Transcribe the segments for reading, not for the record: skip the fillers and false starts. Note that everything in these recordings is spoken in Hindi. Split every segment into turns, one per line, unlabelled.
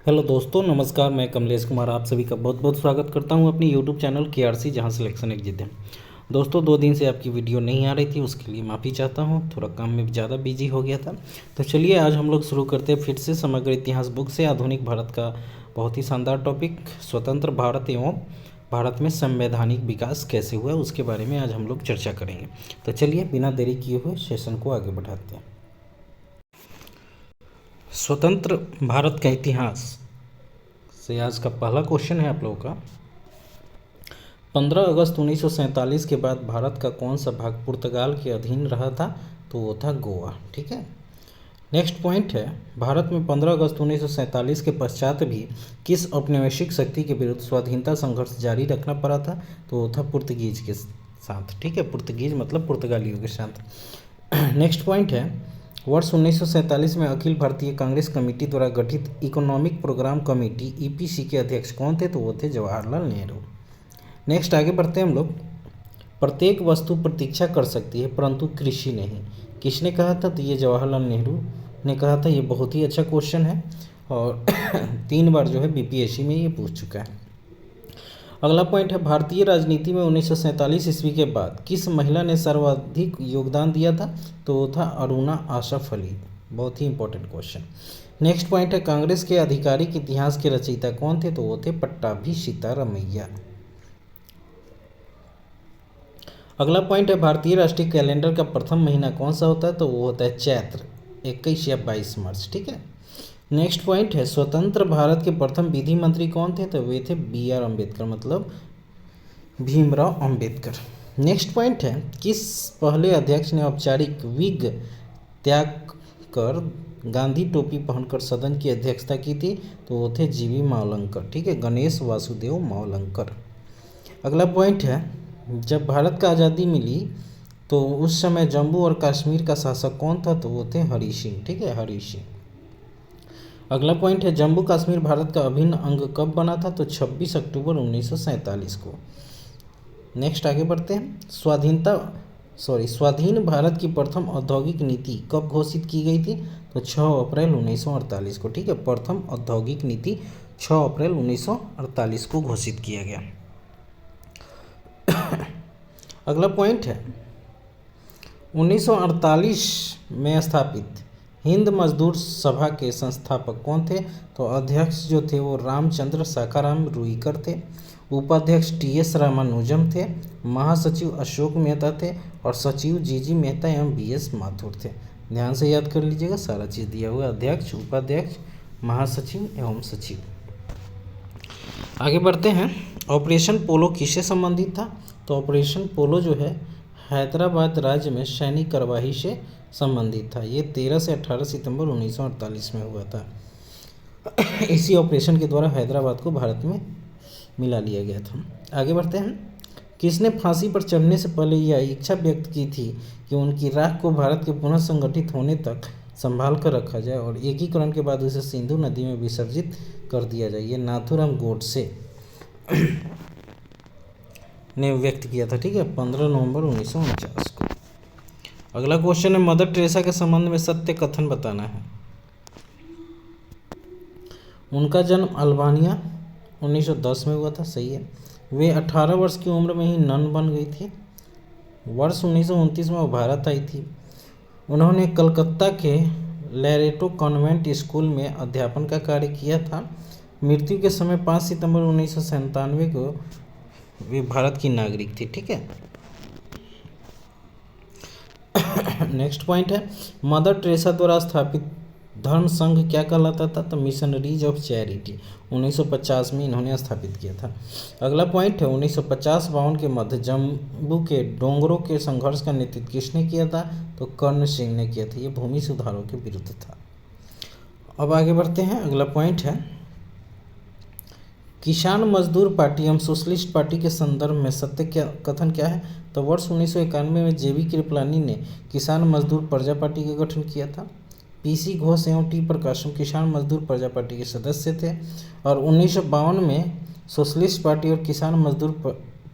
हेलो दोस्तों, नमस्कार। मैं कमलेश कुमार आप सभी का बहुत बहुत स्वागत करता हूं अपनी यूट्यूब चैनल KRC, जहां सिलेक्शन एग्जिट है। दोस्तों, 2 दिन से आपकी वीडियो नहीं आ रही थी, उसके लिए माफ़ी चाहता हूं। थोड़ा काम में ज़्यादा बिजी हो गया था। तो चलिए आज हम लोग शुरू करते हैं फिर से समग्र इतिहास बुक से आधुनिक भारत का बहुत ही शानदार टॉपिक, स्वतंत्र भारत एवं भारत में संवैधानिक विकास कैसे हुआ, उसके बारे में आज हम लोग चर्चा करेंगे। तो चलिए बिना देरी किए हुए सेशन को आगे बढ़ाते हैं। स्वतंत्र भारत का इतिहास से आज का पहला क्वेश्चन है आप लोगों का। 15 अगस्त 1947 के बाद भारत का कौन सा भाग पुर्तगाल के अधीन रहा था? तो वो था गोवा। ठीक है। नेक्स्ट पॉइंट है, भारत में 15 अगस्त 1947 के पश्चात भी किस औपनिवेशिक शक्ति के विरुद्ध स्वाधीनता संघर्ष जारी रखना पड़ा था? तो वो था पुर्तगीज के साथ। ठीक है, पुर्तगीज मतलब पुर्तगालियों के साथ। नेक्स्ट पॉइंट है, वर्ष 1947 में अखिल भारतीय कांग्रेस कमेटी द्वारा गठित इकोनॉमिक प्रोग्राम कमेटी EPC के अध्यक्ष कौन थे? तो वो थे जवाहरलाल नेहरू। नेक्स्ट आगे बढ़ते हैं हम लोग। प्रत्येक वस्तु प्रतीक्षा कर सकती है परंतु कृषि नहीं, किसने कहा था? तो ये जवाहरलाल नेहरू ने कहा था। ये बहुत ही अच्छा क्वेश्चन है और 3 बार जो है BPSC में ये पूछ चुका है। अगला पॉइंट है, भारतीय राजनीति में 1947 ईस्वी के बाद किस महिला ने सर्वाधिक योगदान दिया था? तो वो था अरुणा आसफ अली। बहुत ही इंपॉर्टेंट क्वेश्चन। नेक्स्ट पॉइंट है, कांग्रेस के आधिकारिक इतिहास के रचयिता कौन थे? तो वो थे पट्टाभी सीतारामैया। अगला पॉइंट है, भारतीय राष्ट्रीय कैलेंडर का प्रथम महीना कौन सा होता है? तो वो होता है चैत्र, 21 या 22 मार्च। ठीक है। नेक्स्ट पॉइंट है, स्वतंत्र भारत के प्रथम विधि मंत्री कौन थे? तो वे थे BR अम्बेडकर, मतलब भीमराव अम्बेडकर। नेक्स्ट पॉइंट है, किस पहले अध्यक्ष ने औपचारिक विग त्याग कर गांधी टोपी पहनकर सदन की अध्यक्षता की थी? तो वो थे GV मावलंकर। ठीक है, गणेश वासुदेव मावलंकर। अगला पॉइंट है, जब भारत का आज़ादी मिली तो उस समय जम्मू और कश्मीर का शासक कौन था? तो वो थे हरि सिंह। ठीक है, हरि सिंह। अगला पॉइंट है, जम्मू कश्मीर भारत का अभिन्न अंग कब बना था? तो 26 अक्टूबर 1947 को। नेक्स्ट आगे बढ़ते हैं, स्वाधीन भारत की प्रथम औद्योगिक नीति कब घोषित की गई थी? तो 6 अप्रैल 1948 को। ठीक है, प्रथम औद्योगिक नीति 6 अप्रैल 1948 को घोषित किया गया। अगला पॉइंट है, 1948 में स्थापित हिंद मजदूर सभा के संस्थापक कौन थे? तो अध्यक्ष जो थे वो रामचंद्र साखाराम रुईकर थे। उपाध्यक्ष TS रामानुजम थे। महासचिव अशोक मेहता थे और सचिव GG मेहता एवं BS माथुर थे। ध्यान से याद कर लीजिएगा, सारा चीज़ दिया हुआ है, अध्यक्ष, उपाध्यक्ष, महासचिव एवं सचिव। आगे बढ़ते हैं, ऑपरेशन पोलो किससे संबंधित था? तो ऑपरेशन पोलो जो है हैदराबाद राज्य में सैनिक कार्यवाही से संबंधित था। ये 13 से 18 सितंबर 1948 में हुआ था। इसी ऑपरेशन के द्वारा हैदराबाद को भारत में मिला लिया गया था। आगे बढ़ते हैं, किसने फांसी पर चढ़ने से पहले यह इच्छा व्यक्त की थी कि उनकी राख को भारत के पुनः संगठित होने तक संभाल कर रखा जाए और एकीकरण के बाद उसे सिंधु नदी में विसर्जित कर दिया जाए? ये नाथूराम गोडसे ने व्यक्त किया था। ठीक है, 15 नवंबर 1949 को। अगला क्वेश्चन है, मदर टेरेसा के संबंध में सत्य कथन बताना है। उनका जन्म अल्बानिया 1910 में हुआ था। सही है। वे 18 वर्ष की उम्र में ही नन बन गई थी। वर्ष 1929 में वो भारत आई थी। उन्होंने कलकत्ता के लैरेटो कॉन्वेंट स्कूल में अध्यापन का कार्य किया था। मृत्यु के समय 5 सितंबर 1997 को वे भारत की नागरिक थी। ठीक है। नेक्स्ट पॉइंट है, मदर टेरेसा द्वारा स्थापित धर्म संघ क्या कहलाता था? तो मिशनरीज ऑफ चैरिटी 1950 में इन्होंने स्थापित किया था। अगला पॉइंट है, 1950-52 के मध्य जम्मू के डोंगरों के संघर्ष का नेतृत्व किसने किया था? तो कर्ण सिंह ने किया था। ये भूमि सुधारों के विरुद्ध था। अब आगे बढ़ते हैं, अगला पॉइंट है, किसान मजदूर पार्टी एवं सोशलिस्ट पार्टी के संदर्भ में सत्य कथन क्या है? तो वर्ष 1991 में JV कृपलानी ने किसान मजदूर प्रजा पार्टी का गठन किया था। PC घोष एवं T प्रकाशम किसान मजदूर प्रजा पार्टी के सदस्य थे और 1952 में सोशलिस्ट पार्टी और किसान मजदूर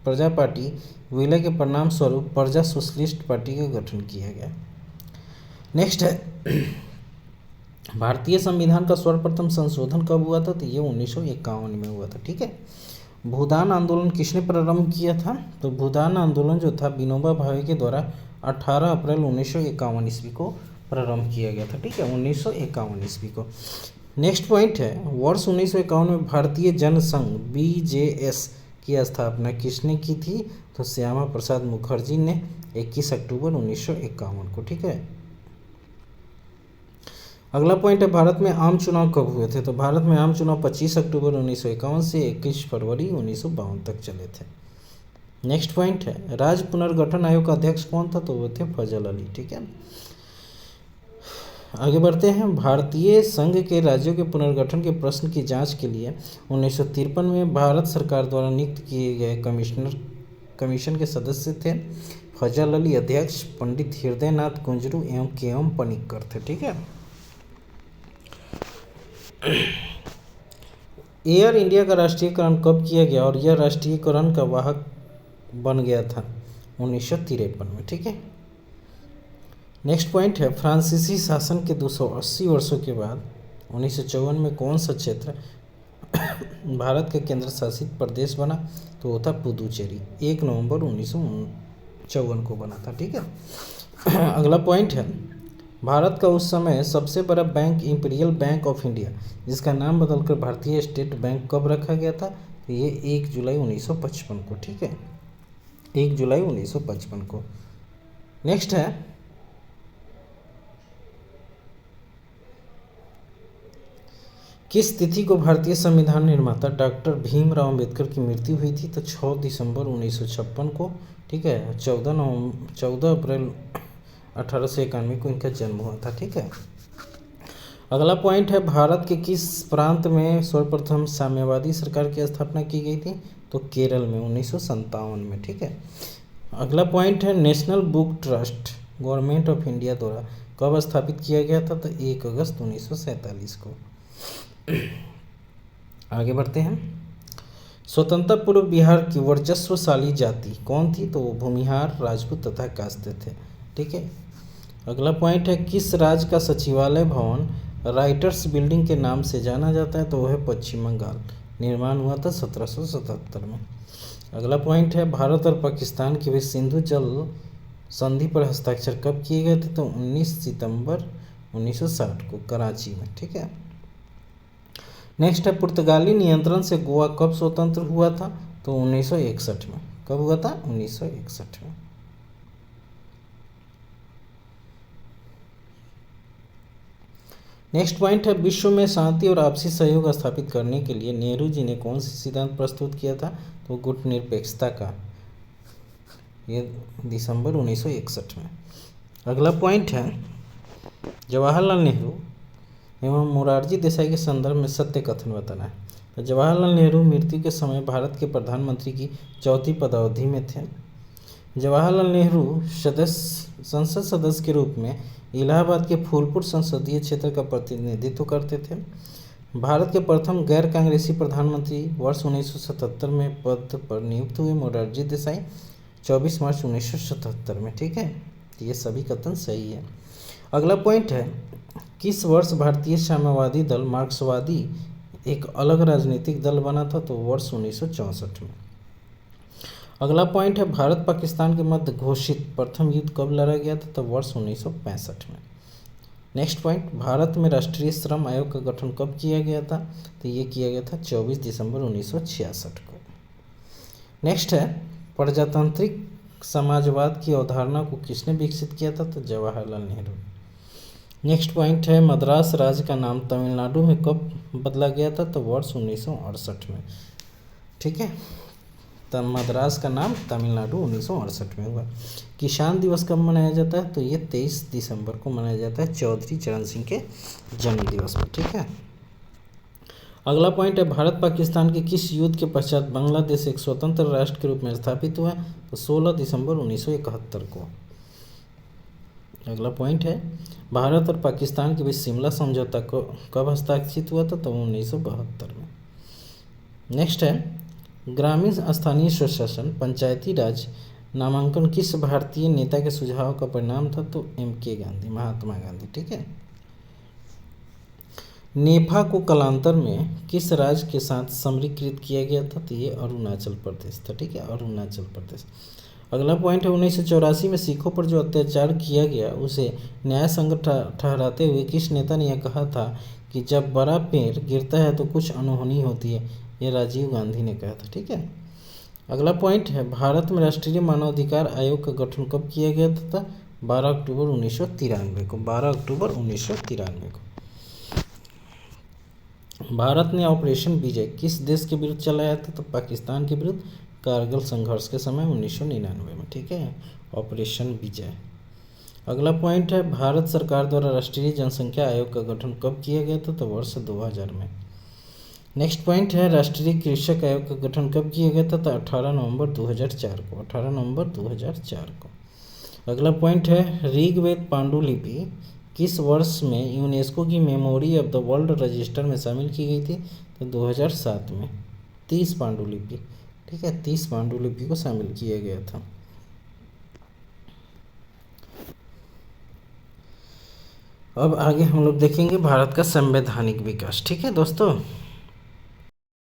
प्रजा पार्टी विलय के परिणाम स्वरूप प्रजा सोशलिस्ट पार्टी का गठन किया गया। नेक्स्ट है, भारतीय संविधान का सर्वप्रथम संशोधन कब हुआ था? तो ये 1951 में हुआ था। ठीक है। भूदान आंदोलन किसने प्रारंभ किया था? तो भूदान आंदोलन जो था विनोबा भावे के द्वारा 18 अप्रैल 1951 ईस्वी को प्रारंभ किया गया था। ठीक है, 1951 ईस्वी को। नेक्स्ट पॉइंट है, वर्ष 1951 में भारतीय जनसंघ BJS की स्थापना किसने की थी? तो श्यामा प्रसाद मुखर्जी ने 21 अक्टूबर 1951 को। ठीक है। अगला पॉइंट है, भारत में आम चुनाव कब हुए थे? तो भारत में आम चुनाव 25 अक्टूबर 1951 से 21 फरवरी 1952 तक चले थे। नेक्स्ट पॉइंट है, राज्य पुनर्गठन आयोग का अध्यक्ष कौन था? तो वो थे फजल अली। ठीक है। आगे बढ़ते हैं, भारतीय संघ के राज्यों के पुनर्गठन के प्रश्न की जांच के लिए 1953 में भारत सरकार द्वारा नियुक्त किए गए कमीशन के सदस्य थे फजल अली अध्यक्ष, पंडित हृदयनाथ कुंजरू एवं KM पनिक्कर थे। ठीक है। एयर इंडिया का राष्ट्रीयकरण कब किया गया और यह राष्ट्रीयकरण का वाहक बन गया था? 1953 में। ठीक है। नेक्स्ट पॉइंट है, फ्रांसीसी शासन के 280 वर्षों के बाद 1954 में कौन सा क्षेत्र भारत के केंद्र शासित प्रदेश बना? तो वो था पुदुचेरी। 1 नवंबर 1954 को बना था। ठीक है। अगला पॉइंट है, भारत का उस समय सबसे बड़ा bank imperial bank of India, जिसका नाम बदलकर भारतीय स्टेट बैंक, कब रखा गया था? तो ये 1 जुलाई 1955 को। ठीक है, 1 जुलाई 1955 को। नेक्स्ट है, किस तिथि को भारतीय संविधान निर्माता डॉक्टर भीमराव अंबेडकर की मृत्यु हुई थी? तो 6 दिसंबर 1956 को। ठीक है। 14 अप्रैल 1891 को इनका जन्म हुआ था। ठीक है। अगला पॉइंट है, भारत के किस प्रांत में सर्वप्रथम साम्यवादी सरकार की स्थापना की गई थी? तो केरल में 1957 में। ठीक है। अगला पॉइंट है, national book trust government of India द्वारा कब स्थापित किया गया था? तो 1 अगस्त 1947 को। आगे बढ़ते हैं, स्वतंत्र पूर्व बिहार की वर्चस्वशाली जाति कौन थी? तो वो भूमिहार, राजपूत तथा कास्ते थे। ठीक है। अगला पॉइंट है, किस राज्य का सचिवालय भवन राइटर्स बिल्डिंग के नाम से जाना जाता है? तो वह है पश्चिम बंगाल। निर्माण हुआ था 1777 में। अगला पॉइंट है, भारत और पाकिस्तान के बीच सिंधु जल संधि पर हस्ताक्षर कब किए गए थे? तो 19 सितंबर 1960 को कराची में। ठीक है। नेक्स्ट है, पुर्तगाली नियंत्रण से गोवा कब स्वतंत्र हुआ था? तो 1961 में। कब हुआ था? 1961 में। नेक्स्ट पॉइंट है, विश्व में शांति और आपसी सहयोग स्थापित करने के लिए नेहरू जी ने कौन सी सिद्धांत प्रस्तुत किया था? तो गुटनिरपेक्षता का, ये दिसंबर 1961 में। अगला पॉइंट है, जवाहरलाल नेहरू एवं मोरारजी देसाई के संदर्भ में सत्य कथन बताना है। तो जवाहरलाल नेहरू मृत्यु के समय भारत के प्रधानमंत्री की 4थी पदावधि में थे। जवाहरलाल नेहरू संसद सदस्य के रूप में इलाहाबाद के फूलपुर संसदीय क्षेत्र का प्रतिनिधित्व करते थे। भारत के प्रथम गैर कांग्रेसी प्रधानमंत्री वर्ष 1977 में पद पर नियुक्त हुए मोरारजी देसाई 24 मार्च 1977 में। ठीक है, ये सभी कथन सही है। अगला पॉइंट है, किस वर्ष भारतीय साम्यवादी दल मार्क्सवादी एक अलग राजनीतिक दल बना था? तो वर्ष 1964 में। अगला पॉइंट है, भारत पाकिस्तान के मध्य घोषित प्रथम युद्ध कब लड़ा गया था? तो वर्ष 1965 में। नेक्स्ट पॉइंट, भारत में राष्ट्रीय श्रम आयोग का गठन कब किया गया था? तो ये किया गया था 24 दिसंबर 1966 को। नेक्स्ट है, प्रजातांत्रिक समाजवाद की अवधारणा को किसने विकसित किया था? तो जवाहरलाल नेहरू। नेक्स्ट पॉइंट है, मद्रास राज्य का नाम तमिलनाडु में कब बदला गया था? तो वर्ष 1968 में। ठीक है, तब मद्रास का नाम तमिलनाडु 1968 में हुआ। किसान दिवस कब मनाया जाता है? तो ये 23 दिसंबर को मनाया जाता है, चौधरी चरण सिंह के जन्म दिवस पर। ठीक है। अगला पॉइंट है, भारत पाकिस्तान के किस युद्ध के पश्चात बांग्लादेश एक स्वतंत्र राष्ट्र के रूप में स्थापित हुआ? तो 16 दिसंबर 1971 को। अगला पॉइंट है, भारत और पाकिस्तान के बीच शिमला समझौता को कब हस्ताक्षरित हुआ था? तो 1972 में। नेक्स्ट है, ग्रामीण स्थानीय स्वशासन पंचायती राज नामांकन किस भारतीय नेता के सुझाव का परिणाम था? तो MK गांधी, महात्मा गांधी। ठीक है। नेफा को कालांतर में किस राज्य के साथ समरीकृत किया गया था? तो ये अरुणाचल प्रदेश था। ठीक है, अरुणाचल प्रदेश। अगला पॉइंट है 1984 में सिखों पर जो अत्याचार किया गया उसे न्याय संगत ठहराते हुए किस नेता ने यह कहा था कि जब बड़ा पेड़ गिरता है तो कुछ अनहोनी होती है? ये राजीव गांधी ने कहा था। ठीक है। अगला पॉइंट है भारत में राष्ट्रीय मानवाधिकार आयोग का गठन कब किया गया था? 12 अक्टूबर 1993 को। 12 अक्टूबर 1993 को। भारत ने ऑपरेशन विजय किस देश के विरुद्ध चलाया था? तो पाकिस्तान के विरुद्ध कारगिल संघर्ष के समय 1999 में। ठीक है, ऑपरेशन विजय। अगला पॉइंट है भारत सरकार द्वारा राष्ट्रीय जनसंख्या आयोग का गठन कब किया गया था? तो वर्ष 2000 में। नेक्स्ट पॉइंट है राष्ट्रीय कृषक आयोग का गठन कब किया गया था? तो 18 नवंबर 2004 को। 18 नवंबर 2004 को। अगला पॉइंट है ऋग्वेद पांडुलिपि किस वर्ष में यूनेस्को की memory of the world register में शामिल की गई थी? तो 2007 में। 30 पांडुलिपि। ठीक है, 30 पांडुलिपि को शामिल किया गया था। अब आगे हम लोग देखेंगे भारत का संवैधानिक विकास। ठीक है दोस्तों।